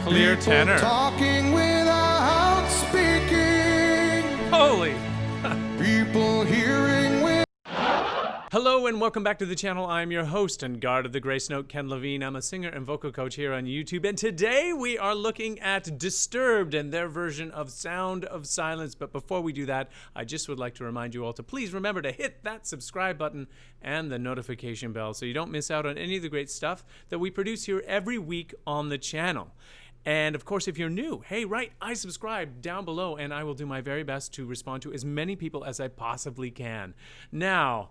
Clear tenor. Talking without speaking. Holy. People hearing with. Hello and welcome back to the channel. I'm your host and guard of the Grace Note, Ken Lavigne. I'm a singer and vocal coach here on YouTube. And today we are looking at Disturbed and their version of Sound of Silence. But before we do that, I just would like to remind you all to please remember to hit that subscribe button and the notification bell so you don't miss out on any of the great stuff that we produce here every week on the channel. And of course, if you're new, hey, I subscribe down below and I will do my very best to respond to as many people as I possibly can. Now,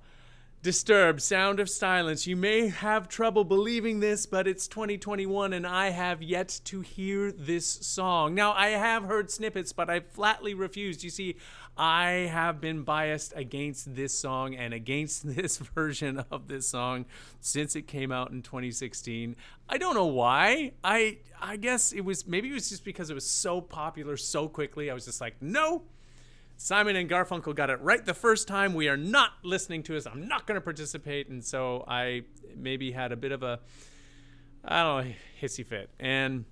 Disturbed, Sound of Silence. You may have trouble believing this, but it's 2021 and I have yet to hear this song. Now, I have heard snippets, but I flatly refused. You see, I have been biased against this song and against this version of this song since it came out in 2016. I don't know why. I guess maybe it was just because it was so popular so quickly. I was just like, no. Simon and Garfunkel got it right the first time. We are not listening to this. I'm not going to participate. And so I maybe had a bit of a, hissy fit. And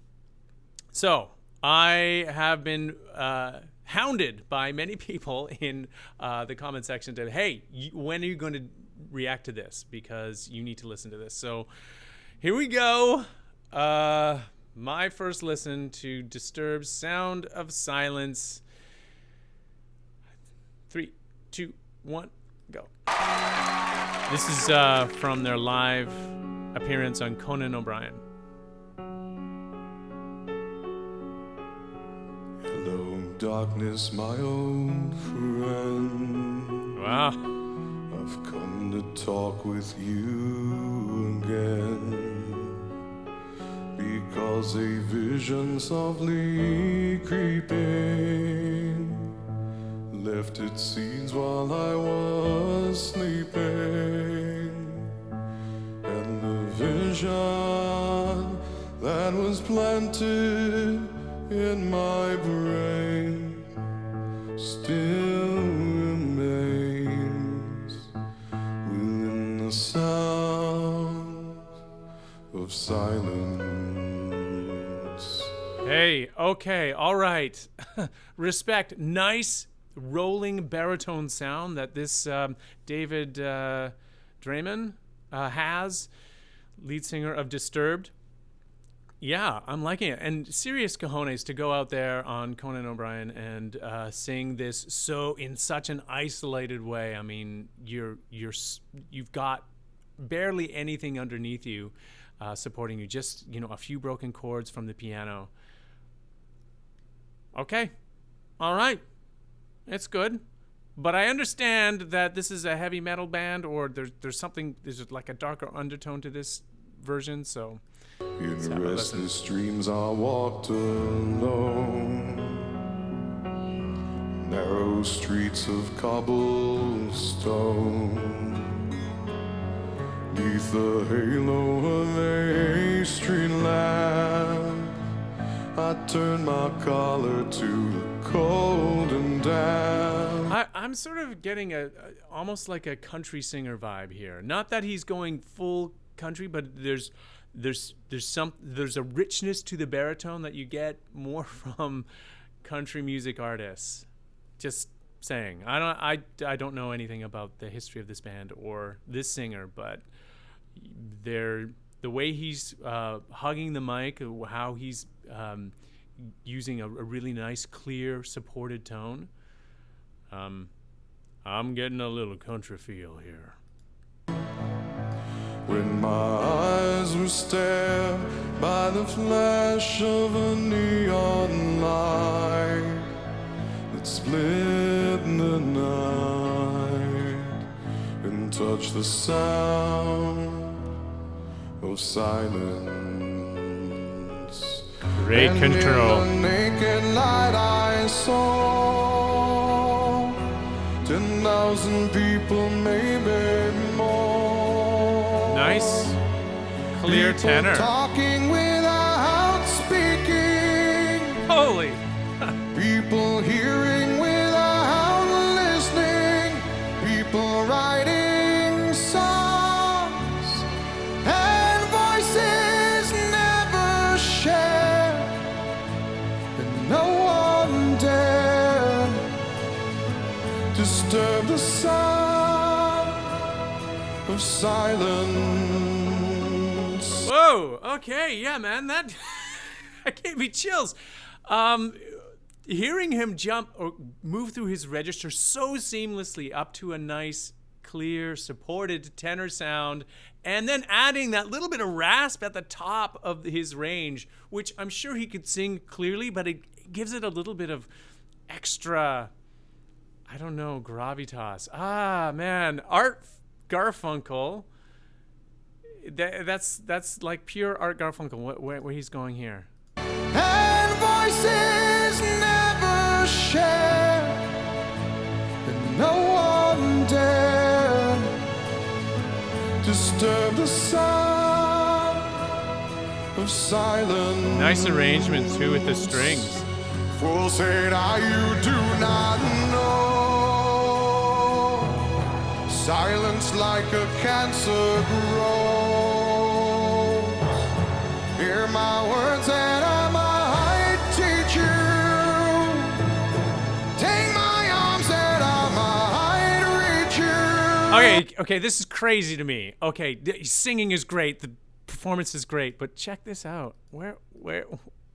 so I have been hounded by many people in the comment section to, hey, when are you going to react to this? Because you need to listen to this. So here we go. My first listen to Disturbed, Sound of Silence. 3, 2, 1, go. This is from their live appearance on Conan O'Brien. Hello, darkness, my old friend. Wow. I've come to talk with you again, because a vision softly creeping left its seeds while I was sleeping, and the vision that was planted in my brain still remains within the sound of silence. Hey, okay, all right. Respect. Nice rolling baritone sound that this David Draymond has, lead singer of Disturbed. Yeah, I'm liking it. And serious cojones to go out there on Conan O'Brien and sing this in such an isolated way. I mean, you've got barely anything underneath you supporting you. Just a few broken chords from the piano. Okay, all right. It's good, but I understand that this is a heavy metal band, or there's like a darker undertone to this version. So in restless dreams I walked alone, narrow streets of cobblestone, neath the halo of a street lamp. I turned my collar to the cold and damp. I'm sort of getting almost like a country singer vibe here. Not that he's going full country, but there's a richness to the baritone that you get more from country music artists. Just saying. I don't know anything about the history of this band or this singer, but the way he's hugging the mic, how he's using a really nice, clear, supported tone. I'm getting a little country feel here. When my eyes were stared by the flash of a neon light that split the night and touched the sound of silence. Great and control. In the naked light I saw 10,000 people, maybe more. Nice, clear People tenor. talking without speaking. Holy. People hearing without listening. People writing songs and voices never shared. disturb the sound of silence. Whoa, okay, yeah, man, that gave me chills. Hearing him jump or move through his register so seamlessly up to a nice, clear, supported tenor sound, and then adding that little bit of rasp at the top of his range, which I'm sure he could sing clearly, but it gives it a little bit of extra, I don't know, gravitas. Ah, man, Art Garfunkel. That's like pure Art Garfunkel. Where he's going here. And voices never share, and no one dare disturb the sound of silence. Nice arrangement too with the strings. Fool said I, you do not know. Silence like a cancer grows. Hear my words and I might teach you. Take my arms and I might reach you. Okay, this is crazy to me. Okay, singing is great, the performance is great, but check this out. Where?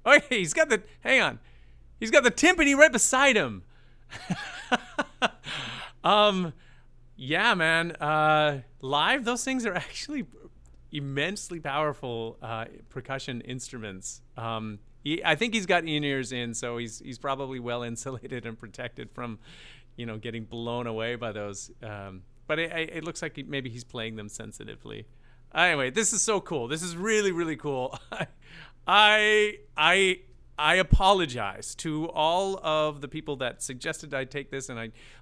Okay, he's got the, hang on. He's got the timpani right beside him. Yeah, man. Live, those things are actually immensely powerful percussion instruments. I think he's got in-ears in, so he's probably well insulated and protected from, getting blown away by those. But it looks like maybe he's playing them sensitively. Anyway, this is so cool. This is really, really cool. I apologize to all of the people that suggested I take this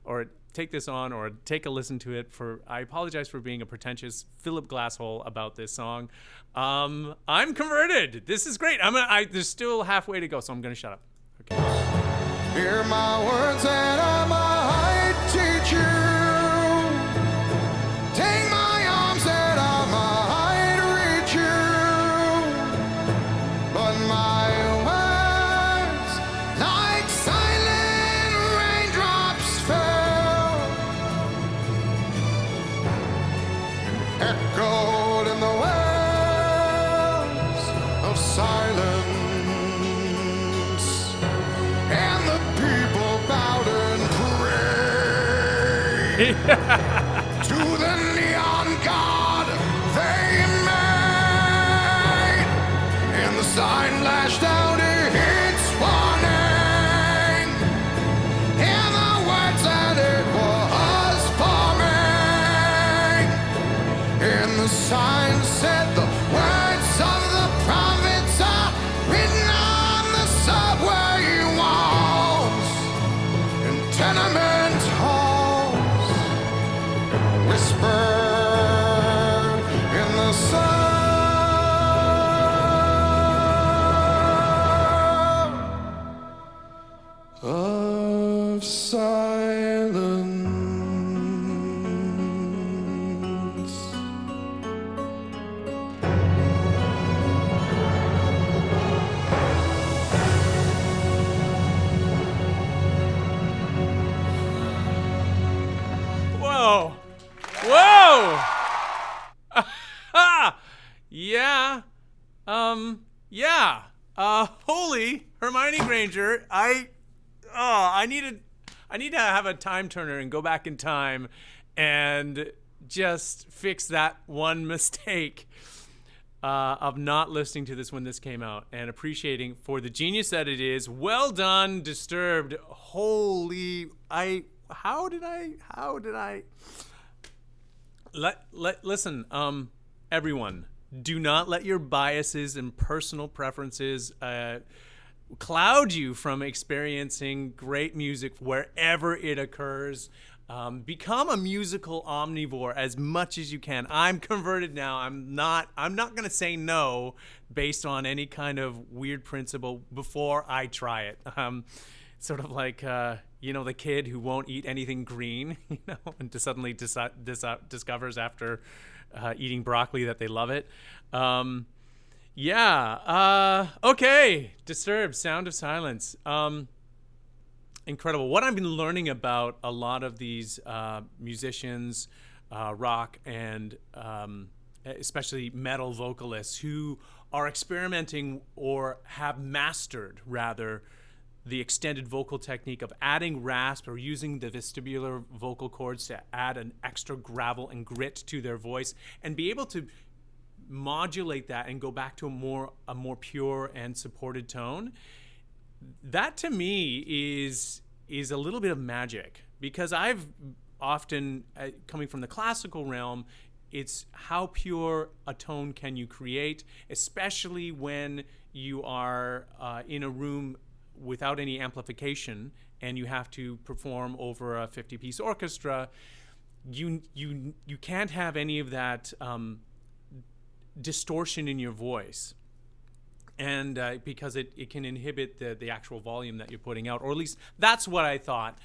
or take this on or take a listen to it. I apologize for being a pretentious Philip Glasshole about this song. I'm converted. This is great. There's still halfway to go, so I'm gonna shut up. Okay. Hear my words and I might teach you. Take my arms and I might reach you. But my echoed in the wells of silence, and the people bowed and prayed to the neon god they made, and the sign lashed out its warning, and the words that it was forming. And the sign said the words of the prophets are written on the subway walls and tenement halls, and whispered in the sound of silence. Whoa! Yeah. Yeah. Holy Hermione Granger. I need to have a time turner and go back in time and just fix that one mistake of not listening to this when this came out and appreciating for the genius that it is. Well done, Disturbed. Holy, how did I listen, everyone, do not let your biases and personal preferences cloud you from experiencing great music wherever it occurs. Become a musical omnivore as much as you can. I'm converted now. I'm not going to say no based on any kind of weird principle before I try it. Sort of like, the kid who won't eat anything green, and suddenly discovers after eating broccoli that they love it. Okay. Disturbed, Sound of Silence. Incredible. What I've been learning about a lot of these musicians, rock and especially metal vocalists who are experimenting or have mastered, rather, the extended vocal technique of adding rasp or using the vestibular vocal cords to add an extra gravel and grit to their voice and be able to modulate that and go back to a more pure and supported tone. That to me is a little bit of magic, because I've often, coming from the classical realm, it's how pure a tone can you create, especially when you are in a room without any amplification and you have to perform over a 50-piece orchestra. You can't have any of that distortion in your voice, and because it can inhibit the actual volume that you're putting out, or at least that's what I thought.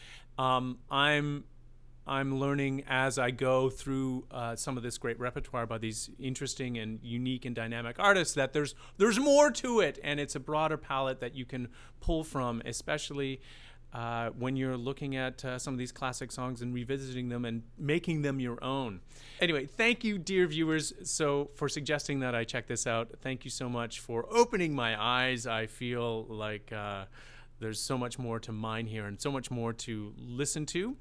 I'm learning as I go through some of this great repertoire by these interesting and unique and dynamic artists that there's more to it, and it's a broader palette that you can pull from, especially when you're looking at some of these classic songs and revisiting them and making them your own. Anyway, thank you, dear viewers, for suggesting that I check this out. Thank you so much for opening my eyes. I feel like there's so much more to mine here and so much more to listen to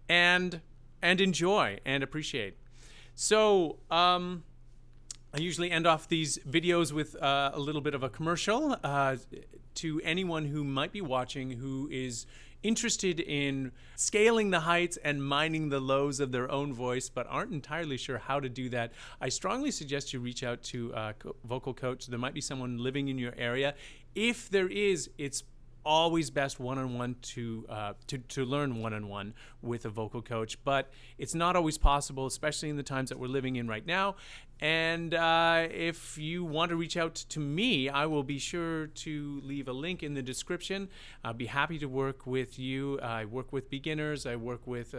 and enjoy and appreciate. So I usually end off these videos with a little bit of a commercial to anyone who might be watching who is interested in scaling the heights and mining the lows of their own voice but aren't entirely sure how to do that. I strongly suggest you reach out to a vocal coach. There might be someone living in your area. If there is, it's always best one-on-one to learn one-on-one with a vocal coach, but it's not always possible, especially in the times that we're living in right now. And if you want to reach out to me, I will be sure to leave a link in the description. I'll be happy to work with you. I work with beginners. I work with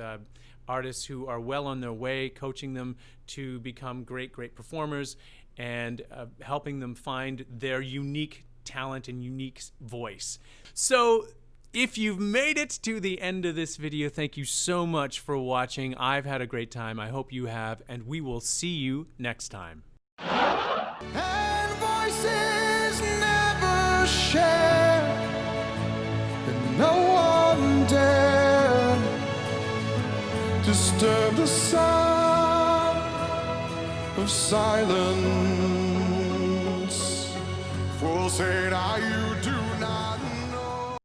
artists who are well on their way, coaching them to become great performers and helping them find their unique talent and unique voice. So if you've made it to the end of this video, thank you so much for watching. I've had a great time. I hope you have, and we will see you next time. And voices never share, and no one dare disturb the sound of silence. Full say, now you do.